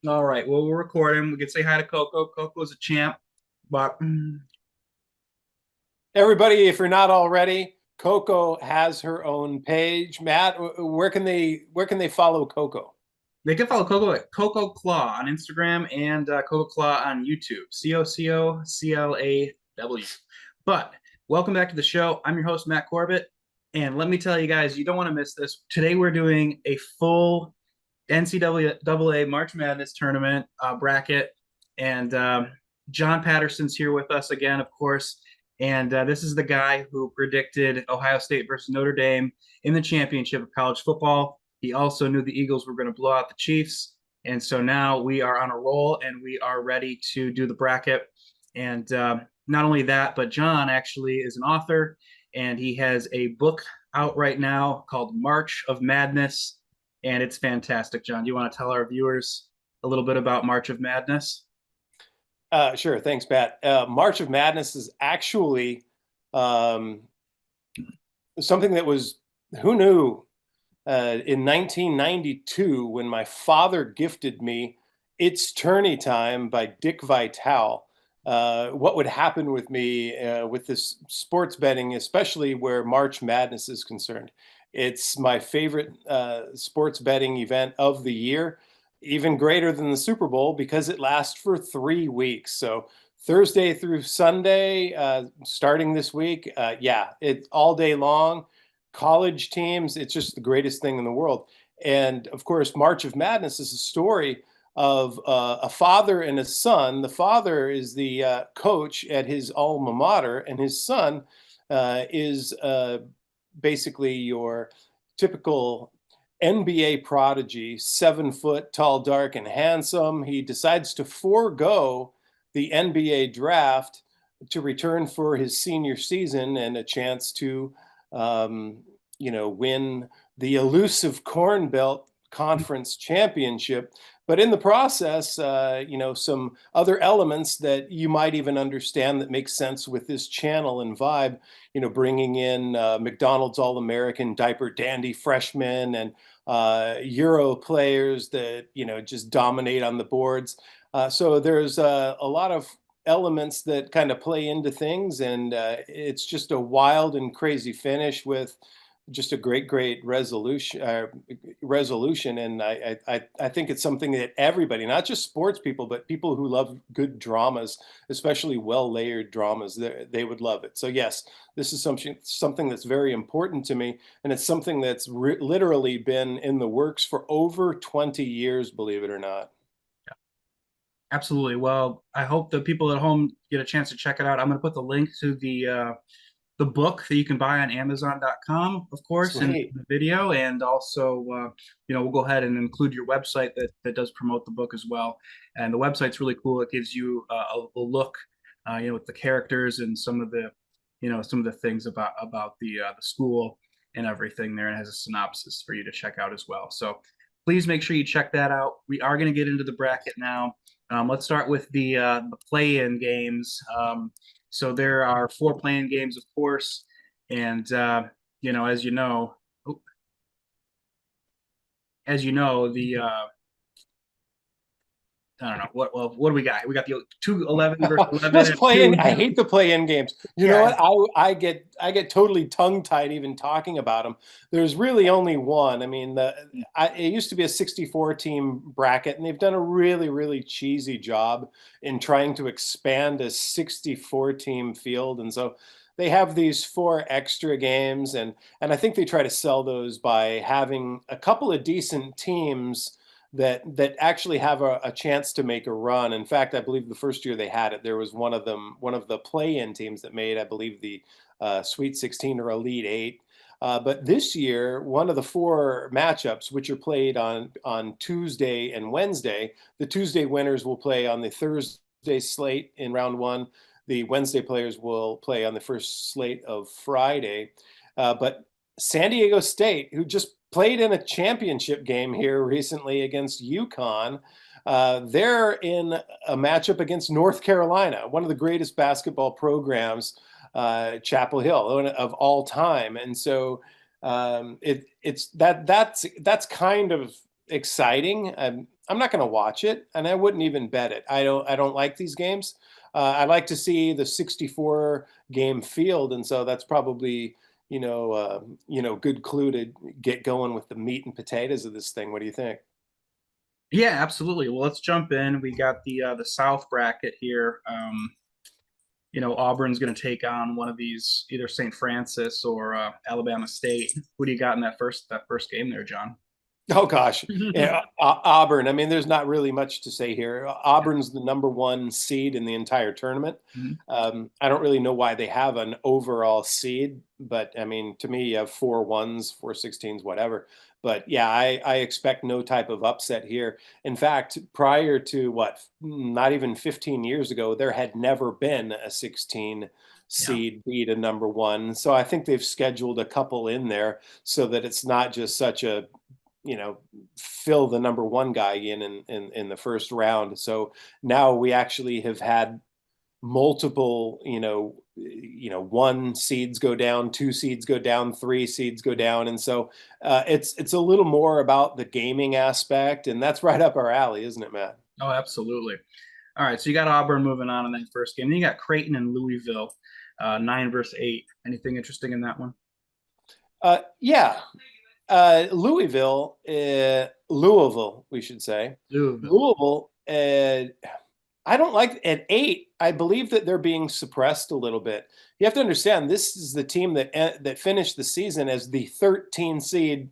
All right. Well, we're recording. We can say hi to Coco. Coco's a champ, but Everybody, if you're not already, Coco has her own page. Matt, where can they follow Coco? they can follow Coco at Coco Claw on Instagram and Coco Claw on YouTube. COCOCLAW. But welcome back to the show. I'm your host, Matt Corbett. And let me tell you guys, you don't want to miss this. Today we're doing a full NCAA March Madness tournament bracket. And John Patterson's here with us again, of course. And this is the guy who predicted Ohio State versus Notre Dame in the championship of college football. He also knew the Eagles were going to blow out the Chiefs. And so now we are on a roll and we are ready to do the bracket. And not only that, but John actually is an author and he has a book out right now called March of Madness. And it's fantastic. John, do you want to tell our viewers a little bit about March of Madness? Sure, thanks, Matt. March of Madness is actually um, something that was, who knew, in 1992 when my father gifted me It's Tourney Time by Dick Vitale. What would happen with me with this sports betting, especially where March Madness is concerned. It's my favorite sports betting event of the year, even greater than the Super Bowl because it lasts for 3 weeks. So Thursday through Sunday, starting this week, yeah, it's all day long. College teams, it's just the greatest thing in the world. And of course, March of Madness is a story of a father and a son. The father is the coach at his alma mater, and his son is basically your typical NBA prodigy, 7 foot tall, dark, and handsome. He decides to forego the NBA draft to return for his senior season and a chance to, win the elusive Corn Belt Conference championship. But in the process, some other elements that you might even understand that make sense with this channel and vibe, bringing in McDonald's All-American diaper dandy freshmen and Euro players that, just dominate on the boards. So there's a lot of elements that kind of play into things, and it's just a wild and crazy finish with just a great resolution. And I think it's something that everybody, not just sports people, but people who love good dramas, especially well layered dramas, they would love it. So yes, this is something that's very important to me, and it's something that's literally been in the works for over 20 years, believe it or not. Absolutely. Well, I hope the people at home get a chance to check it out. I'm going to put the link to the book that you can buy on Amazon.com, of course, in Sweet. the video, and also we'll go ahead and include your website that does promote the book as well. And the website's really cool. It gives you a look, with the characters and some of the things about the school and everything there, and it has a synopsis for you to check out as well. So please make sure you check that out. We are going to get into the bracket now. Let's start with the play-in games. So there are four play-in games, of course, and as you know, the I don't know what do we got? We got the 2-11 versus 11 Let's and play in. two. I hate the play in games. You know Yeah, what? I get totally tongue tied even talking about them. There's really only one. I mean, it used to be a 64 team bracket, and they've done a really cheesy job in trying to expand a 64 team field, and so they have these four extra games, and I think they try to sell those by having a couple of decent teams that actually have a chance to make a run. In fact, I believe the first year they had it, there was one of the play-in teams that made, I believe, the Sweet 16 or Elite Eight. But this year, one of the four matchups, which are played on Tuesday and Wednesday, the Tuesday winners will play on the Thursday slate in round one. The Wednesday players will play on the first slate of Friday. But San Diego State, who just played in a championship game here recently against UConn. They're in a matchup against North Carolina, one of the greatest basketball programs, Chapel Hill, of all time. And so it's that's kind of exciting. I'm not going to watch it, and I wouldn't even bet it. I don't like these games. I like to see the 64 game field, and so that's probably good clue to get going with the meat and potatoes of this thing. What do you think? Yeah, absolutely. Well, let's jump in. We got the South bracket here. Auburn's going to take on one of these, either St. Francis or Alabama State. Who do you got in that first game there, John? Oh gosh, yeah, Auburn. I mean, there's not really much to say here. Auburn's the number one seed in the entire tournament. Mhm. I don't really know why they have an overall seed, but I mean, to me, you have 4 1s, 4 16s, whatever. But yeah, I expect no type of upset here. In fact, prior to not even 15 years ago, there had never been a 16 Yeah. seed beat a number one. So I think they've scheduled a couple in there so that it's not just such a you know fill the number one guy in the first round. So now we actually have had multiple one seeds go down, two seeds go down, three seeds go down, and so it's a little more about the gaming aspect, and that's right up our alley, isn't it, Matt? Oh, absolutely. All right, so you got Auburn moving on in that first game. Then you got Creighton and Louisville, 9 versus 8. Anything interesting in that one? Yeah. Louisville, we should say. Louisville. Louisville, I don't like at 8. I believe that they're being suppressed a little bit. You have to understand this is the team that finished the season as the 13 seed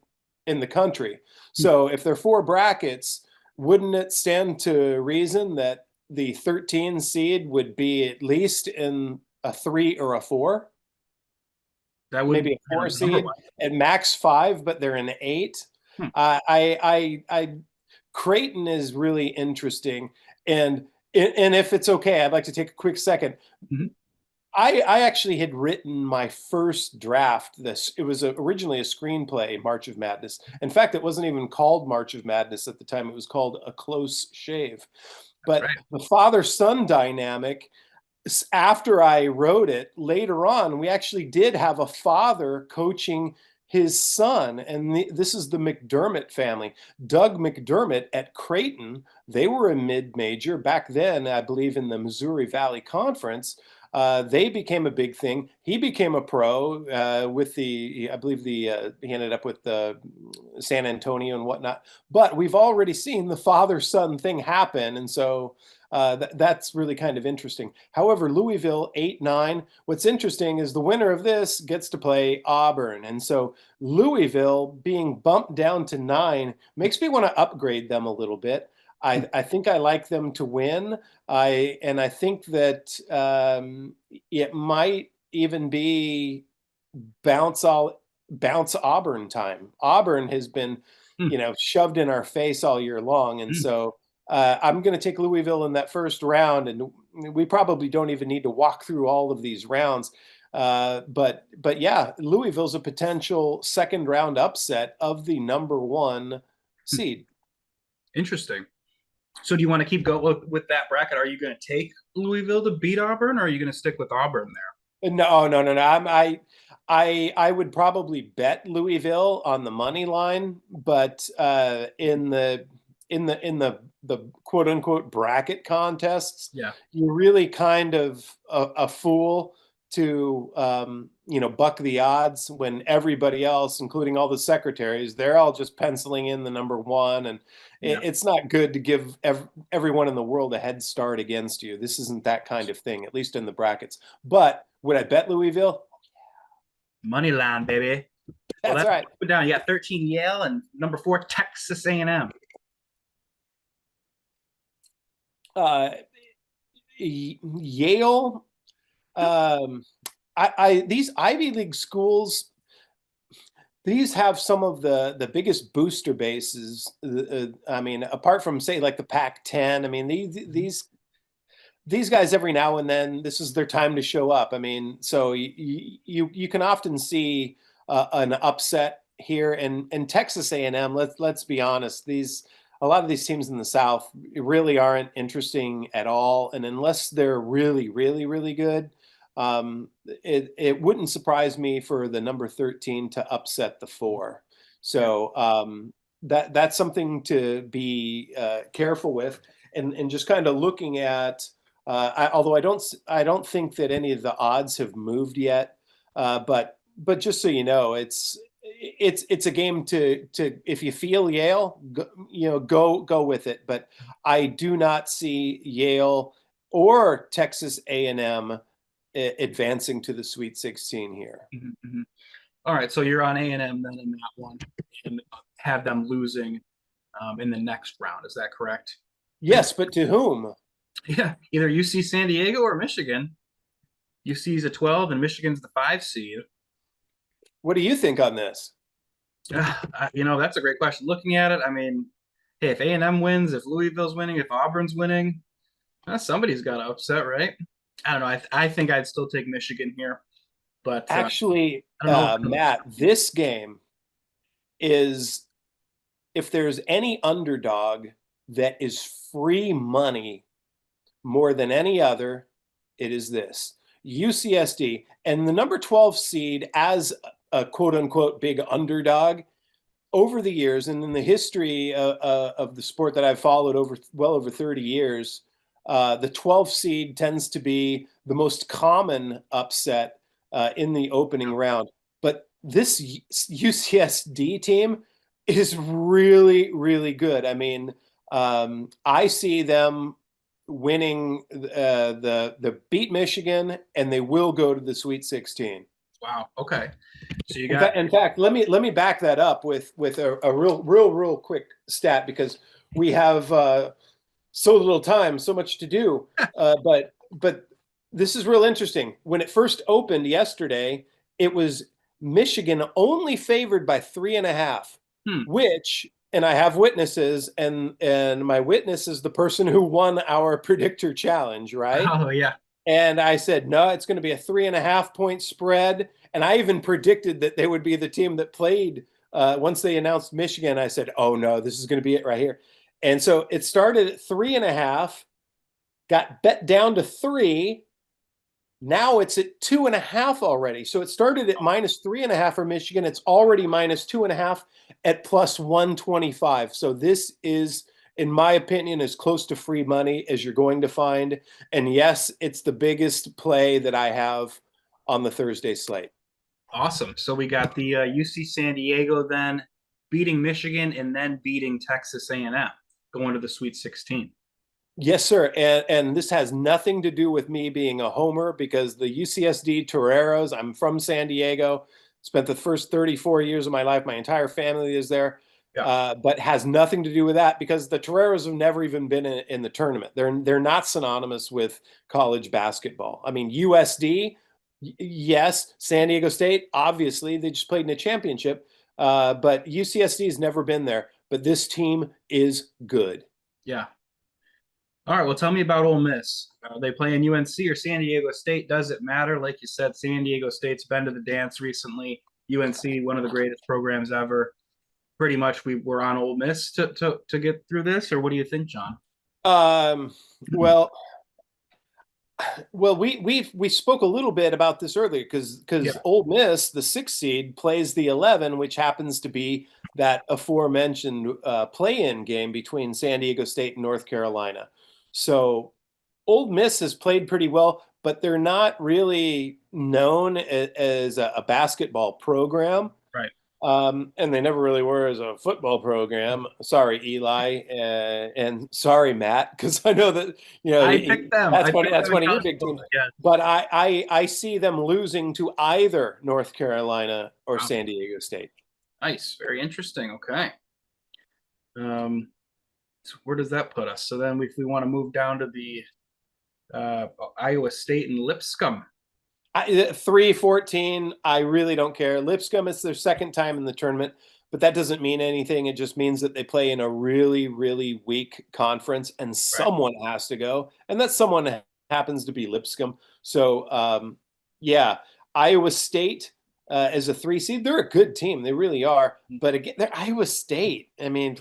in the country. So if there are 4 brackets, wouldn't it stand to reason that the 13 seed would be at least in a 3 or a 4? That would Maybe be a 4 number seed one. at max 5, but they're in 8. Hmm. I Creighton is really interesting, and if it's okay, I'd like to take a quick second. Mhm. I actually had written my first draft. It was originally a screenplay, March of Madness. In fact, it wasn't even called March of Madness at the time. It was called A Close Shave. That's But right. the father-son dynamic, after I wrote it, later on, we actually did have a father coaching his son, and this is the McDermott family. Doug McDermott at Creighton, they were a mid-major back then, I believe, in the Missouri Valley Conference. They became a big thing. He became a pro with I believe he ended up with San Antonio and whatnot. But we've already seen the father-son thing happen, and so that's really kind of interesting. However, Louisville 8-9. What's interesting is the winner of this gets to play Auburn, and so Louisville being bumped down to 9 makes me want to upgrade them a little bit. I think I like them to win. I think that it might even be bounce Auburn time. Auburn has been, Hmm. shoved in our face all year long, and Hmm. so I'm going to take Louisville in that first round, and we probably don't even need to walk through all of these rounds. But yeah, Louisville's a potential second round upset of the number one Hmm. seed. Interesting. So do you want to keep going with that bracket? Are you going to take Louisville to beat Auburn, or are you going to stick with Auburn there? No, no, no, no. I would probably bet Louisville on the money line, but in the quote unquote bracket contests, Yeah. you're really kind of a fool to buck the odds when everybody else, including all the secretaries, they're all just penciling in the number one, and Yeah. it's not good to give everyone in the world a head start against you. This isn't that kind of thing, at least in the brackets. But would I bet Louisville? Money line, baby. Well, That's that's right. down. You got 13 Yale and number 4 Texas A&M. Uh, Yale. Um, these Ivy League schools, these have some of the biggest booster bases. I mean, apart from say like the Pac-10. I mean, these guys every now and then this is their time to show up. I mean, so you can often see an upset here, and Texas A&M. Let's be honest, a lot of these teams in the South really aren't interesting at all, and unless they're really really really good, it wouldn't surprise me for the number 13 to upset the 4. So that's something to be careful with, and just kind of looking at. Although I don't think that any of the odds have moved yet, but just so you know, it's a game to if you feel Yale, go with it. But I do not see Yale or Texas A&M advancing to the Sweet 16 here. Mhm. All right, so you're on A&M then in that one, and have them losing in the next round. Is that correct? Yes, but to whom? Yeah, either UC San Diego or Michigan. UC's a 12 and Michigan's the 5 seed. What do you think on this? That's a great question. Looking at it, I mean, hey, if A&M wins, if Louisville's winning, if Auburn's winning, somebody's got to upset, right? I don't know. I think I'd still take Michigan here, but Actually, I don't know. Matt, this game is, if there's any underdog that is free money more than any other, it is this UCSD. And the number 12 seed, as a quote unquote big underdog, over the years and in the history of the sport that I've followed over 30 years, the 12 seed tends to be the most common upset in the opening round. But this UCSD team is really, really good. I mean, I see them winning the beat Michigan, and they will go to the Sweet 16. Wow. Okay. So you In got fact, let me back that up with a real quick stat, because we have so little time, so much to do. But this is real interesting. When it first opened yesterday, it was Michigan only favored by 3.5, hmm. which, and I have witnesses, and my witness is the person who won our predictor challenge, right? Oh yeah. And I said, no, it's going to be a 3.5 point spread. And I even predicted that they would be the team that played once they announced Michigan. I said, oh no, this is going to be it right here. And so it started at 3.5, got bet down to 3. Now it's at 2.5 already. So it started at -3.5 for Michigan. It's already -2.5 at +125. So this is, in my opinion, as close to free money as you're going to find. And yes, it's the biggest play that I have on the Thursday slate. Awesome. So we got the UC San Diego then beating Michigan and then beating Texas A&M, going to the Sweet 16. Yes, sir. And this has nothing to do with me being a homer, because the UCSD Toreros, I'm from San Diego, spent the first 34 years of my life, my entire family is there, Yeah. but has nothing to do with that, because the Toreros have never even been in the tournament. They're not synonymous with college basketball. I mean, USD, yes, San Diego State, obviously, they just played in a championship, but UCSD has never been there. But this team is good. Yeah. All right. Well, tell me about Ole Miss. Are they playing UNC or San Diego State? Does it matter? Like you said, San Diego State's been to the dance recently. UNC, one of the greatest programs ever. Pretty much we were on Ole Miss to get through this, or what do you think, John? Um, well, we spoke a little bit about this earlier, because Yeah. Ole Miss, the 6 seed, plays the 11, which happens to be that aforementioned play-in game between San Diego State and North Carolina. So Ole Miss has played pretty well, but they're not really known as a basketball program. Right. And they never really were as a football program. Sorry, Eli, and sorry, Matt, because I know that I picked them. I picked that's them in one of your college big football. teams. Yeah. But I see them losing to either North Carolina or Wow. San Diego State. Nice. Very interesting. Okay. Um, so where does that put us? So then if we want to move down to the Iowa State and Lipscomb. 3-14, I really don't care. Lipscomb, it's their second time in the tournament, but that doesn't mean anything. It just means that they play in a really, really weak conference, and Right. someone has to go, and that someone happens to be Lipscomb. So, yeah, Iowa State as a 3 seed, they're a good team. They really are. But again, they're Iowa State. I mean,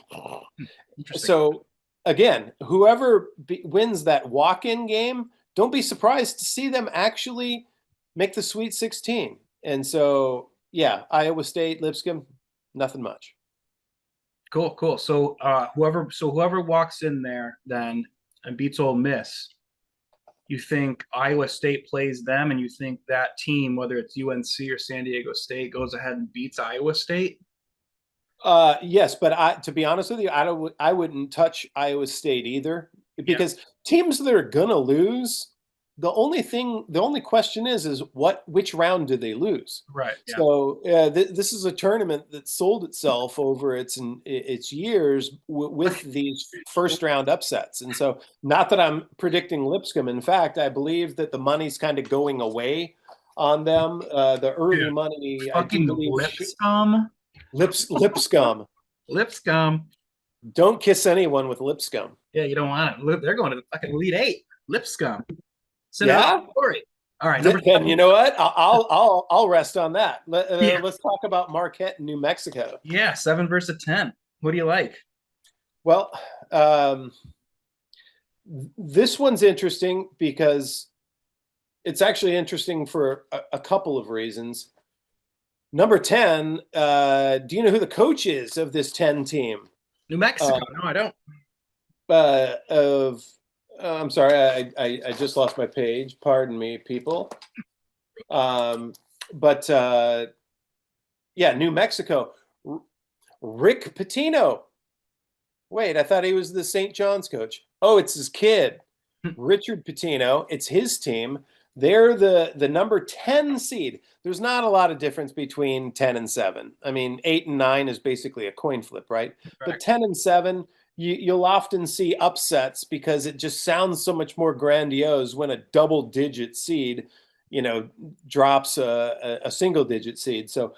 Interesting. so again, whoever wins that walk-in game, don't be surprised to see them actually make the Sweet 16. And so, yeah, Iowa State, Lipscomb, nothing much. Cool, cool. So whoever walks in there then and beats Ole Miss, you think Iowa State plays them, and you think that team, whether it's UNC or San Diego State, goes ahead and beats Iowa State? Yes, but to be honest with you, I wouldn't touch Iowa State either Yeah, because teams that are gonna lose, the only question is which round do they lose? right. Yeah. So this is a tournament that sold itself over its years with these first round upsets, and so not that I'm predicting Lipscomb. In fact, I believe that the money's kind of going away on them. The early Dude, money, I do fucking believe, Lipscomb. Lipscomb. Lipscomb. Don't kiss anyone with Lipscomb. Yeah, you don't want it. They're going to the fucking Elite Eight. Lipscomb. Cinderella Yeah. story. All right, number Then you know what? I'll rest on that. yeah, Let's talk about Marquette, New Mexico. yeah, 7 versus 10. What do you like? Well, this one's interesting because it's actually interesting for a couple of reasons. Number 10, do you know who the coach is of this 10 team? New Mexico. No, I don't. I'm sorry, I just lost my page. Pardon me, people. But yeah, New Mexico. Rick Pitino. Wait, I thought he was the St. John's coach. Oh, it's his kid, Richard Pitino. It's his team. They're the number 10 seed. There's not a lot of difference between 10 and 7. I mean, 8 and 9 is basically a coin flip, right? But 10 and 7, you'll often see upsets because it just sounds so much more grandiose when a double-digit seed, drops a single-digit seed. So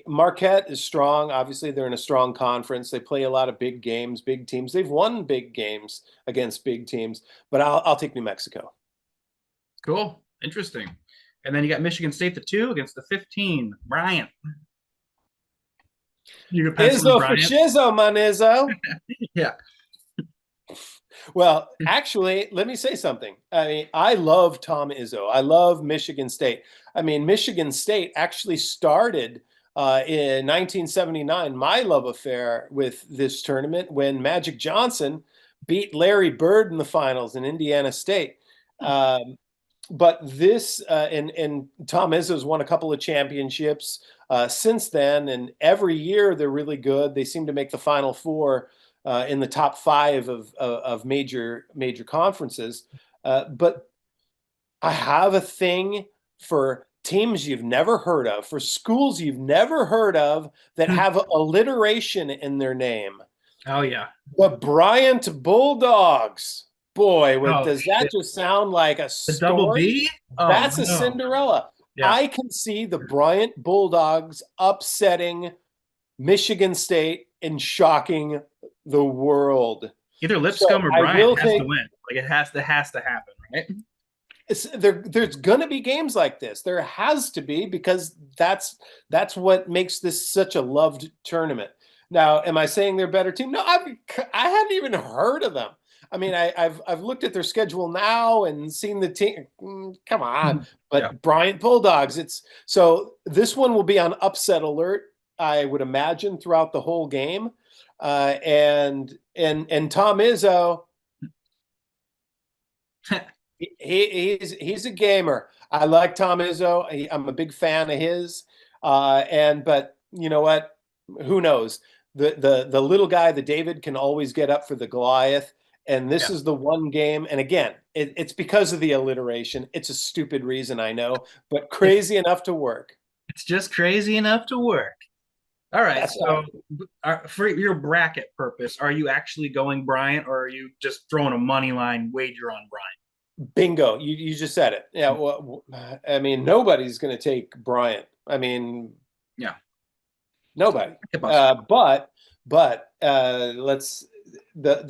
Marquette is strong. Obviously, they're in a strong conference. They play a lot of big games, big teams. They've won big games against big teams. But I'll take New Mexico. Cool. Interesting. And then you got Michigan State the 2 against the 15. Bryant. You Izzo for Shizzo, my Izzo. Yeah. Well, actually, let me say something. I mean, I love Tom Izzo. I love Michigan State. I mean, Michigan State actually started in 1979, my love affair with this tournament when Magic Johnson beat Larry Bird in the finals in Indiana State. But this and Tom Izzo's won a couple of championships since then, and every year they're really good. They seem to make the Final Four in the top 5 of major conferences. But I have a thing for teams you've never heard of, for schools you've never heard of that have alliteration in their name. Oh yeah, the Bryant Bulldogs. Boy, does that just sound like a story? The double B? Oh, that's a Cinderella. Yeah. I can see the Bryant Bulldogs upsetting Michigan State and shocking the world. Either Lipscomb or Bryant has to win. Like it has to happen, right? There's going to be games like this. There has to be, because that's what makes this such a loved tournament. Now, am I saying they're a better team? No, I hadn't even heard of them. I mean, I've looked at their schedule now and seen the team. Come on, but yeah. Bryant Bulldogs. So this one will be on upset alert, I would imagine, throughout the whole game. And Tom Izzo, he's a gamer. I like Tom Izzo. I'm a big fan of his. But you know what? Who knows? The little guy, the David, can always get up for the Goliath. And this is the one game. And again, it's because of the alliteration. It's a stupid reason, I know, but crazy enough to work. It's just crazy enough to work. All right. That's so for your bracket purpose, are you actually going Bryant, or are you just throwing a money line wager on Bryant? Bingo. You just said it. Yeah. Well, I mean, nobody's going to take Bryant. I mean, yeah, nobody. But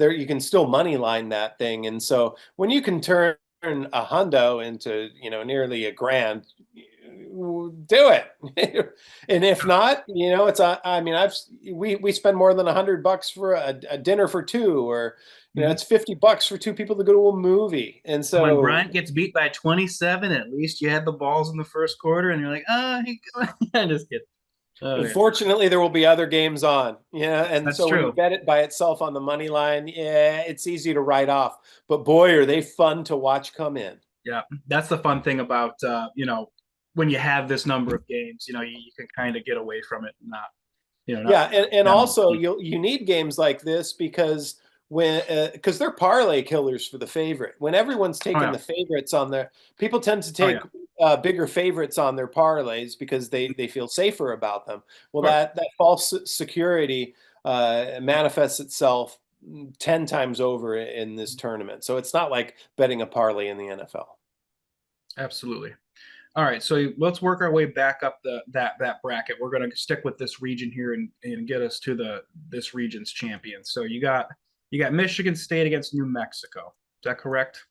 you can still money line that thing. And so when you can turn a hundo into, nearly $1,000, do it. And if not, we spend more than $100 for a dinner for two, or, it's $50 for two people to go to a movie. And so when Bryant gets beat by 27, at least you had the balls in the first quarter and you're like, I'm just kidding. Oh yeah, Unfortunately, there will be other games on. Yeah, and that's so when you true. bet it by itself on the money line, yeah, it's easy to write off. But boy, are they fun to watch come in. Yeah, that's the fun thing about when you have this number of games, you can kind of get away from it, and not not Yeah, and that much also money. you need games like this because when because they're parlay killers for the favorite. When everyone's Oh taking yeah, the favorites on their, people tend to oh yeah, take bigger favorites on their parlays because they feel safer about them. Well, of course. that false security manifests itself 10 times over in this tournament. So it's not like betting a parlay in the NFL. Absolutely. All right, so let's work our way back up that bracket. We're going to stick with this region here and get us to this region's champion. So you got Michigan State against New Mexico. Is that correct?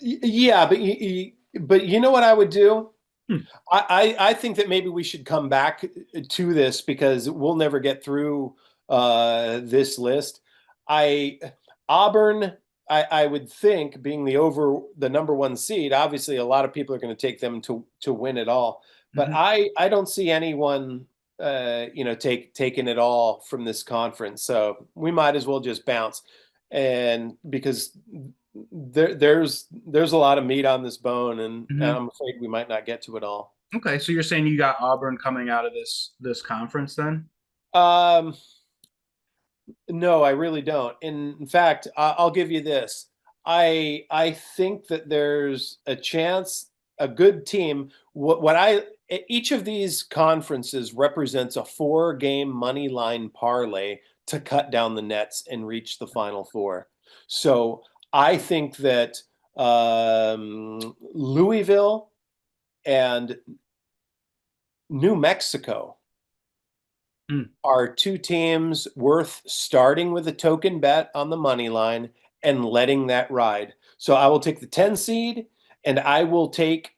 Yeah, but you know what I would do? Hmm. I think that maybe we should come back to this because we'll never get through this list. I Auburn, I would think being the number one seed, obviously a lot of people are going to take them to win it all. But Mhm. I don't see anyone taking it all from this conference. So we might as well just bounce. And because there's a lot of meat on this bone, and Mhm. I'm afraid we might not get to it all. Okay, so you're saying you got Auburn coming out of this conference then? Um, no, I really don't. In fact, I'll give you this. I think that there's a chance a good team. What I Each of these conferences represents a 4-game money line parlay to cut down the nets and reach the Final Four. So I think that Louisville and New Mexico Mm. are two teams worth starting with a token bet on the money line and letting that ride. So I will take the 10 seed and I will take,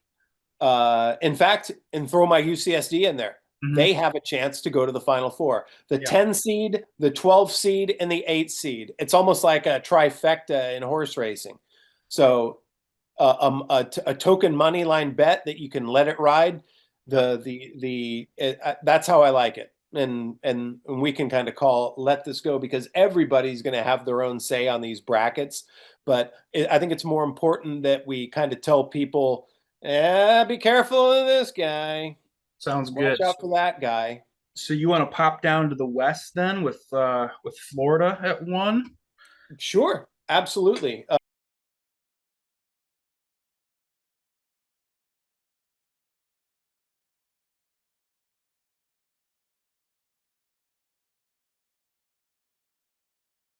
in fact, and throw my UCSD in there. Mhm. They have a chance to go to the Final Four. The Yeah. 10 seed, the 12 seed, and the 8 seed. It's almost like a trifecta in horse racing. So a token money line bet that you can let it ride. Yeah. That's how I like it, and we can kind of let this go because everybody's going to have their own say on these brackets. But I think it's more important that we kind of tell people, be careful of this guy, Sounds watch good. out for that guy. So you want to pop down to the West then with Florida at one? Sure, absolutely.